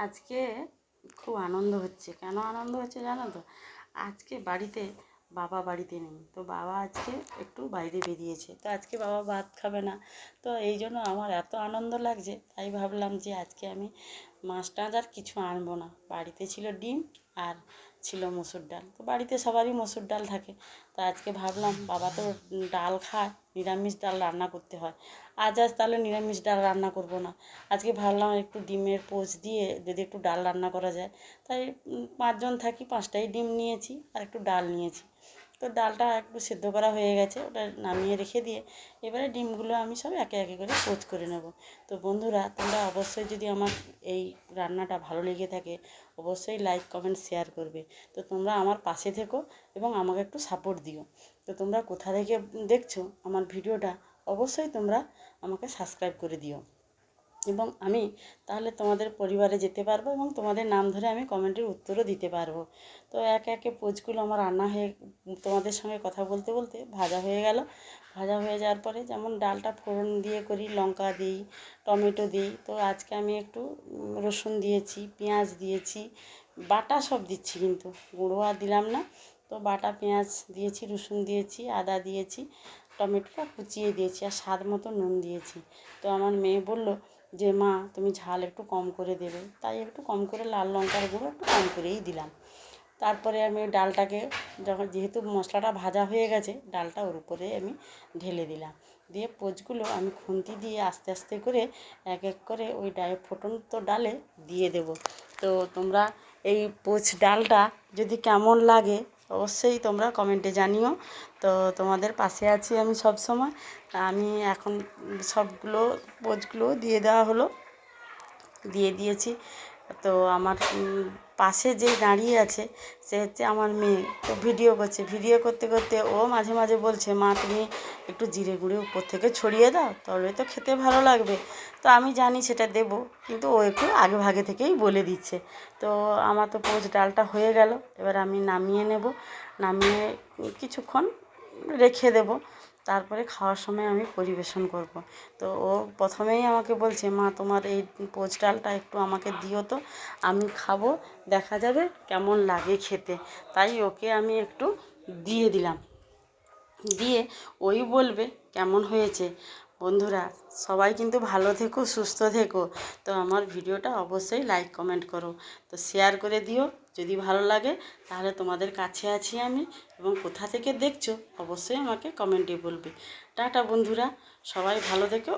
আজকে খুব আনন্দ হচ্ছে। কেন আনন্দ হচ্ছে জানো তো? আজকে বাড়িতে বাবা বাড়িতে নেই, তো বাবা আজকে একটু বাইরে বেরিয়েছে, তো আজকে বাবা ভাত খাবে না। তো এই জন্য আমার এত আনন্দ লাগছে, তাই ভাবলাম যে আজকে আমি মাছ টাছ আর কিছু আনবো না। বাড়িতে ছিল ডিম আর ছিল মসুর ডাল, তো বাড়িতে সবারই মসুর ডাল থাকে। তো আজকে ভাবলাম বাবা তো ডাল খায়, নিরামিষ ডাল রান্না করতে হয়। আজ তাহলে নিরামিষ ডাল রান্না করব না। আজকে ভাবলাম একটু ডিমের পোচ দিয়ে যদি একটু ডাল রান্না করা যায়। তাই 5 জন থাকি, 5টাই ডিম নিয়েছি আর একটু ডাল নিয়েছি। তো ডালটা একটু সেদ্ধ করা হয়ে গেছে, ওটা নামিয়ে রেখে দিয়ে এবারে ডিমগুলো আমি সব একে একে করে পোচ করে নেব। তো বন্ধুরা, তোমরা অবশ্যই যদি আমার এই রান্নাটা ভালো লেগে থাকে অবশ্যই লাইক কমেন্ট শেয়ার করবে। তো তোমরা আমার পাশে থেকো এবং আমাকে একটু সাপোর্ট দিও। তো তোমরা কোথা থেকে দেখছো আমার ভিডিওটা অবশ্যই তোমরা আমাকে সাবস্ক্রাইব করে দিও, এবং আমি তাহলে তোমাদের পরিবারে যেতে পারবো এবং তোমাদের নাম ধরে আমি কমেন্টের উত্তরও দিতে পারবো। তো একে একে পোচগুলো আমার রান্না হয়ে, তোমাদের সঙ্গে কথা বলতে বলতে ভাজা হয়ে গেল। ভাজা হয়ে যাওয়ার পরে যেমন ডালটা ফোড়ন দিয়ে করি, লঙ্কা দিই, টমেটো দিই, তো আজকে আমি একটু রসুন দিয়েছি, পেঁয়াজ দিয়েছি, বাটা সব দিচ্ছি, কিন্তু গুঁড়ো আর দিলাম না। তো বাটা পেঁয়াজ দিয়েছি, রসুন দিয়েছি, আদা দিয়েছি, টমেটোটা কুচিয়ে দিয়েছি আর স্বাদ মতো নুন দিয়েছি। তো আমার মেয়ে বলল যে মা তুমি ঝাল একটু কম করে দেবে, তাই একটু কম করে লাল লঙ্কার গুঁড়ো একটু কম করেই দিলাম। তারপরে আমি ডালটাকে, যখন যেহেতু মশলাটা ভাজা হয়ে গেছে, ডালটা ওর উপরে আমি ঢেলে দিলাম। দিয়ে পোচগুলো আমি খুন্তি দিয়ে আস্তে আস্তে করে এক এক করে ওই ফুটন্ত ডালে দিয়ে দেব। তো তোমরা এই পোচ ডালটা যদি কেমন লাগে অবশ্যই তোমরা কমেন্টে জানিও। তো তোমাদের পাশে আছি আমি সব সময়। আমি এখন সবগুলো পোচগুলো দিয়ে দেওয়া হলো, দিয়ে দিয়েছি। তো আমার পাশে যে দাঁড়িয়ে আছে সে হচ্ছে আমার মেয়ে, তো ভিডিও করছে। ভিডিও করতে করতে ও মাঝে মাঝে বলছে মা তুমি একটু জিরে গুঁড়ো উপর থেকে ছড়িয়ে দাও, তবে তো খেতে ভালো লাগবে। তো আমি জানি সেটা দেব, কিন্তু ও একটু আগে ভাগে থেকেই বলে দিচ্ছে। তো আমার তো পোচ ডালটা হয়ে গেল, এবার আমি নামিয়ে নেব। নামিয়ে কিছুক্ষণ রেখে দেব, তারপরে খাওয়ার সময় আমি পরিবেশন করব। তো ও প্রথমেই আমাকে বলছে মা তোমার এই পোচ ডালটা একটু আমাকে দিও, তো আমি খাবো, দেখা যাবে কেমন লাগে খেতে। তাই ওকে আমি একটু দিয়ে দিলাম, দিয়ে ওই বলবে কেমন হয়েছে। বন্ধুরা, সবাই কিন্তু ভালো থেকো, সুস্থ থেকো। তো আমার ভিডিওটা অবশ্যই লাইক কমেন্ট করো, তো শেয়ার করে দিও যদি ভালো লাগে। তাহলে তোমাদের কাছে আছি আমি, এবং কোথা থেকে দেখছো অবশ্যই আমাকে কমেন্টে বলবে। টাটা বন্ধুরা, সবাই ভালো থেকো।